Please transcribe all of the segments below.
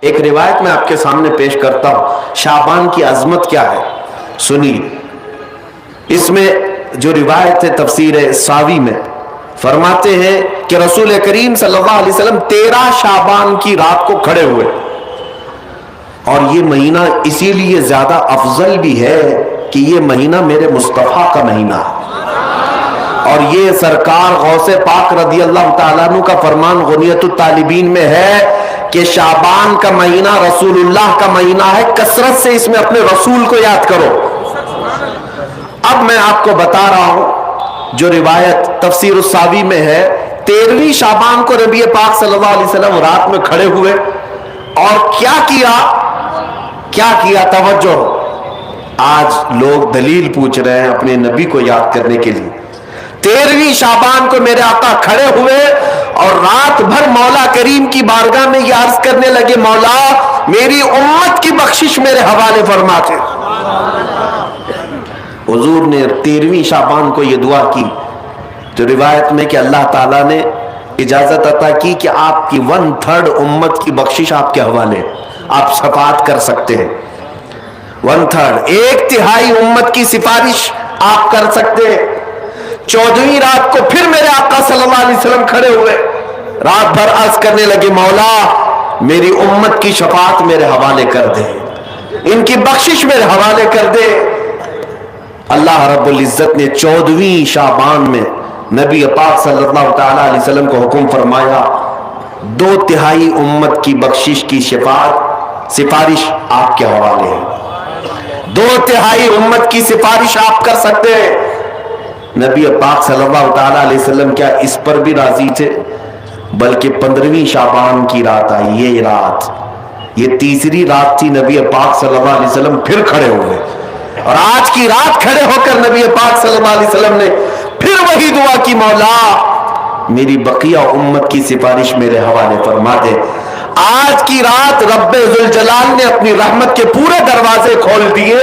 ایک روایت میں آپ کے سامنے پیش کرتا ہوں، شعبان کی عظمت کیا ہے سنیے۔ اس میں جو روایت ہے تفسیر ساوی میں فرماتے ہیں کہ رسول کریم صلی اللہ علیہ وسلم 13 شعبان کی رات کو کھڑے ہوئے، اور یہ مہینہ اسی لیے زیادہ افضل بھی ہے کہ یہ مہینہ میرے مصطفیٰ کا مہینہ ہے، اور یہ سرکار غوث پاک رضی اللہ تعالیٰ عنہ کا فرمان غنیت الطالبین میں ہے کہ شعبان کا مہینہ رسول اللہ کا مہینہ ہے، کثرت سے اس میں اپنے رسول کو یاد کرو۔ اب میں آپ کو بتا رہا ہوں جو روایت تفسیر الساوی میں ہے، 13ویں شعبان کو نبی پاک صلی اللہ علیہ وسلم رات میں کھڑے ہوئے اور کیا کیا توجہ۔ آج لوگ دلیل پوچھ رہے ہیں اپنے نبی کو یاد کرنے کے لیے۔ 13ویں شعبان کو میرے آقا کھڑے ہوئے اور رات بھر مولا کریم کی بارگاہ میں یہ عرض کرنے لگے، مولا میری امت کی بخشش میرے حوالے فرما دے۔ حضور نے 13ویں شعبان کو یہ دعا کی تو روایت میں کہ اللہ تعالیٰ نے اجازت عطا کی کہ آپ کی 1/3 امت کی بخشش آپ کے حوالے، آپ شفاعت کر سکتے ہیں۔ 1/3 1/3 امت کی سفارش آپ کر سکتے ہیں۔ 14ویں رات کو پھر میرے آقا صلی اللہ علیہ وسلم کھڑے ہوئے، رات بھر عرض کرنے لگے، مولا میری امت کی شفاعت میرے حوالے کر دے، ان کی بخشش میرے حوالے کر دے۔ اللہ رب العزت نے 14ویں شعبان میں نبی پاک صلی اللہ تعالیٰ علیہ وسلم کو حکم فرمایا، 2/3 امت کی بخشش کی شفاعت سفارش آپ کے حوالے ہے، 2/3 امت کی سفارش آپ کر سکتے ہیں۔ نبی پاک صلی اللہ تعالیٰ علیہ وسلم کیا اس پر بھی راضی تھے، بلکہ 15ویں شعبان کی رات آئی، یہ تیسری رات تھی، نبی پاک صلی اللہ علیہ وسلم پھر کھڑے ہوئے، اور آج کی رات کھڑے ہو کر نبی پاک صلی اللہ علیہ وسلم نے پھر وہی دعا کی، مولا میری بقیہ امت کی سفارش میرے حوالے فرما دے۔ آج کی رات رب ذوالجلال نے اپنی رحمت کے پورے دروازے کھول دیے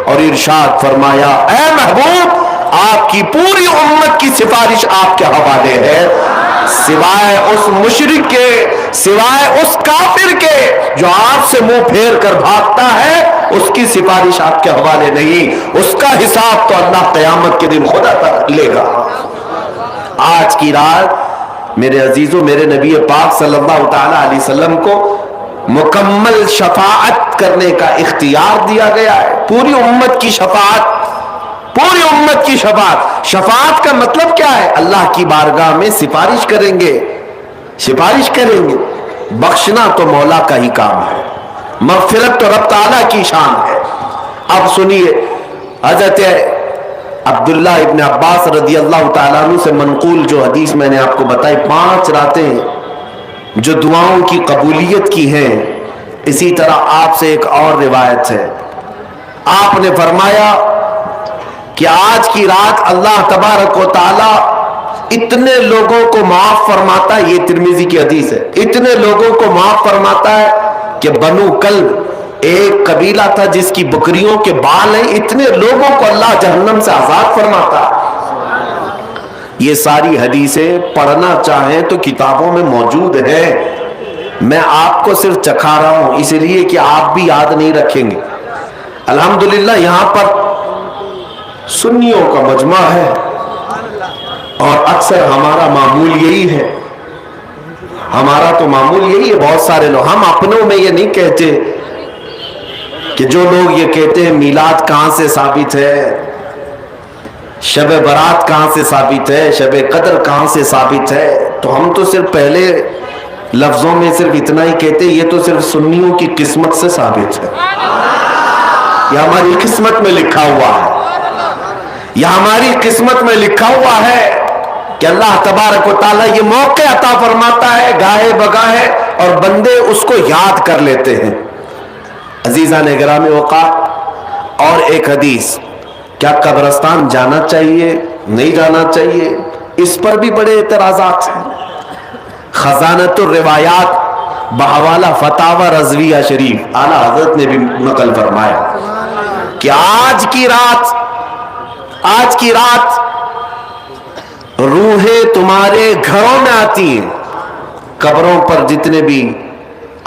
اور ارشاد فرمایا، اے محبوب آپ کی پوری امت کی سفارش آپ کے حوالے ہے، سوائے اس مشرک کے، سوائے اس کافر کے جو آپ سے منہ پھیر کر بھاگتا ہے، اس کی سفارش آپ کے حوالے نہیں، اس کا حساب تو اللہ قیامت کے دن خدا لے گا۔ آج کی رات میرے عزیزوں، میرے نبی پاک صلی اللہ تعالی علیہ وسلم کو مکمل شفاعت کرنے کا اختیار دیا گیا ہے، پوری امت کی شفاعت، پوری امت کی شفاعت۔ شفاعت کا مطلب کیا ہے؟ اللہ کی بارگاہ میں سفارش کریں گے، سفارش کریں گے۔ بخشنا تو مولا کا ہی کام ہے، مغفرت تو رب تعالیٰ کی شان ہے۔ اب سنیے، حضرت عبداللہ ابن عباس رضی اللہ تعالیٰ عنہ سے منقول جو حدیث میں نے آپ کو بتائی، 5 راتیں جو دعاؤں کی قبولیت کی ہیں، اسی طرح آپ سے ایک اور روایت ہے، آپ نے فرمایا کہ آج کی رات اللہ تبارک و تعالی اتنے لوگوں کو معاف فرماتا ہے، یہ ترمذی کی حدیث ہے، اتنے لوگوں کو معاف فرماتا ہے کہ بنو کلب ایک قبیلہ تھا جس کی بکریوں کے بال ہیں، اتنے لوگوں کو اللہ جہنم سے آزاد فرماتا ہے۔ یہ ساری حدیثیں پڑھنا چاہیں تو کتابوں میں موجود ہیں، میں آپ کو صرف چکھا رہا ہوں اس لیے کہ آپ بھی یاد نہیں رکھیں گے۔ الحمدللہ یہاں پر سنیوں کا مجمع ہے اور اکثر ہمارا معمول یہی ہے، ہمارا تو معمول یہی ہے، بہت سارے لوگ، ہم اپنوں میں یہ نہیں کہتے کہ جو لوگ یہ کہتے ہیں میلاد کہاں سے ثابت ہے، شب برات کہاں سے ثابت ہے، شب قدر کہاں سے ثابت ہے، تو ہم تو صرف پہلے لفظوں میں صرف اتنا ہی کہتے ہیں، یہ تو صرف سنیوں کی قسمت سے ثابت ہے، یہ ہماری قسمت میں لکھا ہوا ہے، یہ ہماری قسمت میں لکھا ہوا ہے کہ اللہ تبارک و تعالیٰ یہ موقع عطا فرماتا ہے گاہے بگاہے اور بندے اس کو یاد کر لیتے ہیں۔ عزیزان گرامی اوقات، اور ایک حدیث، کیا قبرستان جانا چاہیے نہیں جانا چاہیے، اس پر بھی بڑے اعتراضات ہیں۔ خزانۃ الروایات بحوالہ فتاوی رضویہ شریف اعلیٰ حضرت نے بھی نقل فرمایا کہ آج کی رات روحیں تمہارے گھروں میں آتی ہیں، قبروں پر جتنے بھی